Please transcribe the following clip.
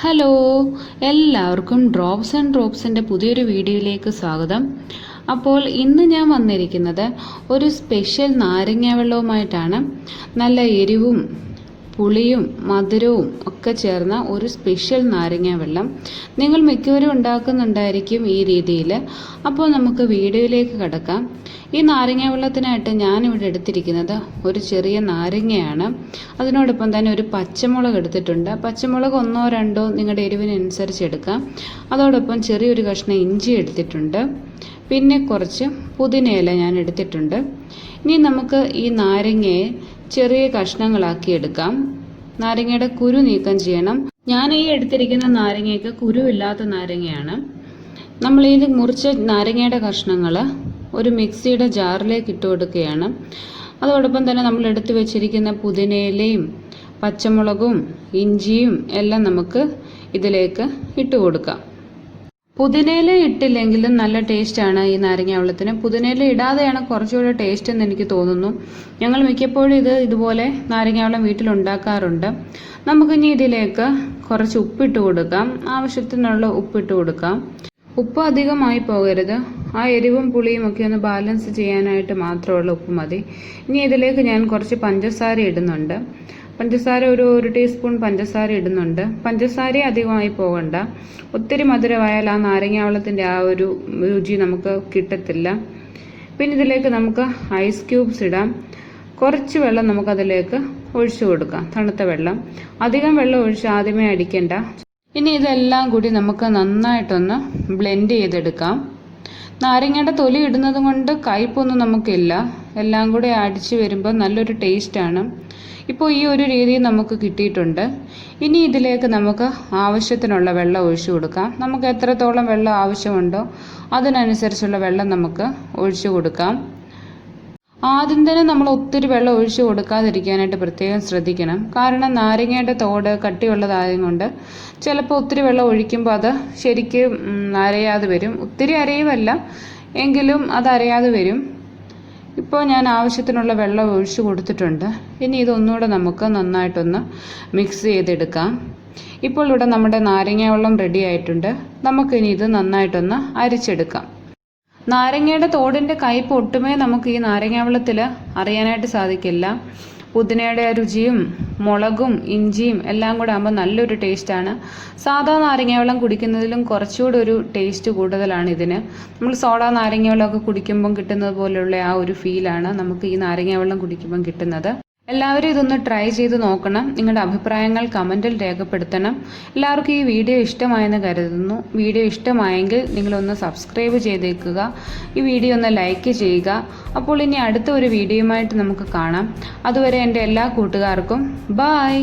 Hello, എല്ലാവർക്കും drops and ഡ്രോപ്സിൻ്റെ പുതിയൊരു വീഡിയോയിലേക്ക് സ്വാഗതം. അപ്പോൾ ഇന്ന് ഞാൻ വന്നിരിക്കുന്നത് ഒരു സ്പെഷ്യൽ നാരങ്ങ വെള്ളവുമായിട്ടാണ്. നല്ല എരിവും പുളിയും മധുരവും ഒക്കെ ചേർന്ന ഒരു സ്പെഷ്യൽ നാരങ്ങ വെള്ളം നിങ്ങൾ മിക്കവരും ഉണ്ടാക്കുന്നുണ്ടായിരിക്കും ഈ രീതിയിൽ. അപ്പോൾ നമുക്ക് വീഡിയോയിലേക്ക് കടക്കാം. ഈ നാരങ്ങ വെള്ളത്തിനായിട്ട് ഞാനിവിടെ എടുത്തിരിക്കുന്നത് ഒരു ചെറിയ നാരങ്ങയാണ്. അതിനോടൊപ്പം തന്നെ ഒരു പച്ചമുളക് എടുത്തിട്ടുണ്ട്. പച്ചമുളക് ഒന്നോ രണ്ടോ നിങ്ങളുടെ എരിവിനനുസരിച്ച് എടുക്കാം. അതോടൊപ്പം ചെറിയൊരു കഷ്ണം ഇഞ്ചി എടുത്തിട്ടുണ്ട്. പിന്നെ കുറച്ച് പുതിനയില ഞാൻ എടുത്തിട്ടുണ്ട്. ഇനി നമുക്ക് ഈ നാരങ്ങയെ ചെറിയ കഷ്ണങ്ങളാക്കി എടുക്കാം. നാരങ്ങയുടെ കുരു നീക്കം ചെയ്യണം. ഞാൻ ഈ എടുത്തിരിക്കുന്ന നാരങ്ങയ്ക്ക് കുരുവില്ലാത്ത നാരങ്ങയാണ്. നമ്മൾ ഈ മുറിച്ച നാരങ്ങയുടെ കഷ്ണങ്ങൾ ഒരു മിക്സിയുടെ ജാറിലേക്ക് ഇട്ട് കൊടുക്കുകയാണ്. അതോടൊപ്പം തന്നെ നമ്മൾ എടുത്തു വെച്ചിരിക്കുന്ന പുതിനയിലയും പച്ചമുളകും ഇഞ്ചിയും എല്ലാം നമുക്ക് ഇതിലേക്ക് ഇട്ട് കൊടുക്കാം. പുതിനയില ഇട്ടില്ലെങ്കിലും നല്ല ടേസ്റ്റാണ് ഈ നാരങ്ങ വെള്ളത്തിന്. പുതിനയില ഇടാതെയാണ് കുറച്ചുകൂടെ ടേസ്റ്റ് എന്ന് എനിക്ക് തോന്നുന്നു. ഞങ്ങൾ മിക്കപ്പോഴും ഇതുപോലെ നാരങ്ങ വെള്ളം വീട്ടിലുണ്ടാക്കാറുണ്ട്. നമുക്കിനി ഇതിലേക്ക് കുറച്ച് ഉപ്പിട്ട് കൊടുക്കാം. ആവശ്യത്തിനുള്ള ഉപ്പിട്ട് കൊടുക്കാം. ഉപ്പ് അധികമായി പോകരുത്. ആ എരിവും പുളിയും ഒക്കെ ഒന്ന് ബാലൻസ് ചെയ്യാനായിട്ട് മാത്രമുള്ള ഉപ്പ് മതി. ഇനി ഇതിലേക്ക് ഞാൻ കുറച്ച് പഞ്ചസാര ഇടുന്നുണ്ട്. പഞ്ചസാര ഒരു ടീസ്പൂൺ പഞ്ചസാര ഇടുന്നുണ്ട്. പഞ്ചസാര അധികമായി പോകണ്ട. ഒത്തിരി മധുരമായാൽ ആ നാരങ്ങ വെള്ളത്തിൻ്റെ ആ ഒരു രുചി നമുക്ക് കിട്ടത്തില്ല. പിന്നെ ഇതിലേക്ക് നമുക്ക് ഐസ് ക്യൂബ്സ് ഇടാം. കുറച്ച് വെള്ളം നമുക്കതിലേക്ക് ഒഴിച്ചു കൊടുക്കാം, തണുത്ത വെള്ളം. അധികം വെള്ളം ഒഴിച്ച് ആദ്യമേ അടിക്കണ്ട. ഇനി ഇതെല്ലാം കൂടി നമുക്ക് നന്നായിട്ടൊന്ന് ബ്ലെൻഡ് ചെയ്തെടുക്കാം. നാരങ്ങയുടെ തൊലി ഇടുന്നത് കൊണ്ട് കയ്പൊന്നും നമുക്കില്ല. എല്ലാം കൂടി അടിച്ച് വരുമ്പോൾ നല്ലൊരു ടേസ്റ്റാണ്. ഇപ്പോൾ ഈ ഒരു രീതി നമുക്ക് കിട്ടിയിട്ടുണ്ട്. ഇനി ഇതിലേക്ക് നമുക്ക് ആവശ്യത്തിനുള്ള വെള്ളം ഒഴിച്ചു കൊടുക്കാം. നമുക്ക് എത്രത്തോളം വെള്ളം ആവശ്യമുണ്ടോ അതിനനുസരിച്ചുള്ള വെള്ളം നമുക്ക് ഒഴിച്ചു കൊടുക്കാം. ആദ്യം തന്നെ നമ്മൾ ഒത്തിരി വെള്ളം ഒഴിച്ചു കൊടുക്കാതിരിക്കാനായിട്ട് പ്രത്യേകം ശ്രദ്ധിക്കണം. കാരണം നാരങ്ങയുടെ തോട് കട്ടിയുള്ളതായതുകൊണ്ട് ചിലപ്പോൾ ഒത്തിരി വെള്ളം ഒഴിക്കുമ്പോൾ അത് ശരിക്കും അരയാതെ വരും. ഒത്തിരി അരയുമല്ല, എങ്കിലും അത് അരയാതെ വരും. ഇപ്പോൾ ഞാൻ ആവശ്യത്തിനുള്ള വെള്ളം ഒഴിച്ചു കൊടുത്തിട്ടുണ്ട്. ഇനി ഇതൊന്നുകൂടെ നമുക്ക് നന്നായിട്ടൊന്ന് മിക്സ് ചെയ്തെടുക്കാം. ഇപ്പോൾ ഇവിടെ നമ്മുടെ നാരങ്ങ വെള്ളം റെഡി ആയിട്ടുണ്ട്. നമുക്കിനി ഇത് നന്നായിട്ടൊന്ന് അരിച്ചെടുക്കാം. നാരങ്ങയുടെ തോടിൻ്റെ കയ്പ് ഒട്ടുമേ നമുക്ക് ഈ നാരങ്ങ വെള്ളത്തിൽ അറിയാനായിട്ട് സാധിക്കില്ല. പുതിനയുടെ രുചിയും മുളകും ഇഞ്ചിയും എല്ലാം കൂടെ ആകുമ്പോൾ നല്ലൊരു ടേസ്റ്റാണ്. സാധാ നാരങ്ങ വെള്ളം കുടിക്കുന്നതിലും കുറച്ചുകൂടി ഒരു ടേസ്റ്റ് കൂടുതലാണ് ഇതിന്. നമ്മൾ സോഡാ നാരങ്ങ വെള്ളമൊക്കെ കുടിക്കുമ്പം കിട്ടുന്നത് പോലെയുള്ള ആ ഒരു ഫീലാണ് നമുക്ക് ഈ നാരങ്ങ വെള്ളം കുടിക്കുമ്പം കിട്ടുന്നത്. എല്ലാവരും ഇതൊന്ന് ട്രൈ ചെയ്ത് നോക്കണം. നിങ്ങളുടെ അഭിപ്രായങ്ങൾ കമൻറ്റിൽ രേഖപ്പെടുത്തണം. എല്ലാവർക്കും ഈ വീഡിയോ ഇഷ്ടമായെന്ന് കരുതുന്നു. വീഡിയോ ഇഷ്ടമായെങ്കിൽ നിങ്ങളൊന്ന് സബ്സ്ക്രൈബ് ചെയ്തേക്കുക. ഈ വീഡിയോ ഒന്ന് ലൈക്ക് ചെയ്യുക. അപ്പോൾ ഇനി അടുത്ത ഒരു വീഡിയോയുമായിട്ട് നമുക്ക് കാണാം. അതുവരെ എൻ്റെ എല്ലാ കൂട്ടുകാർക്കും ബായ്.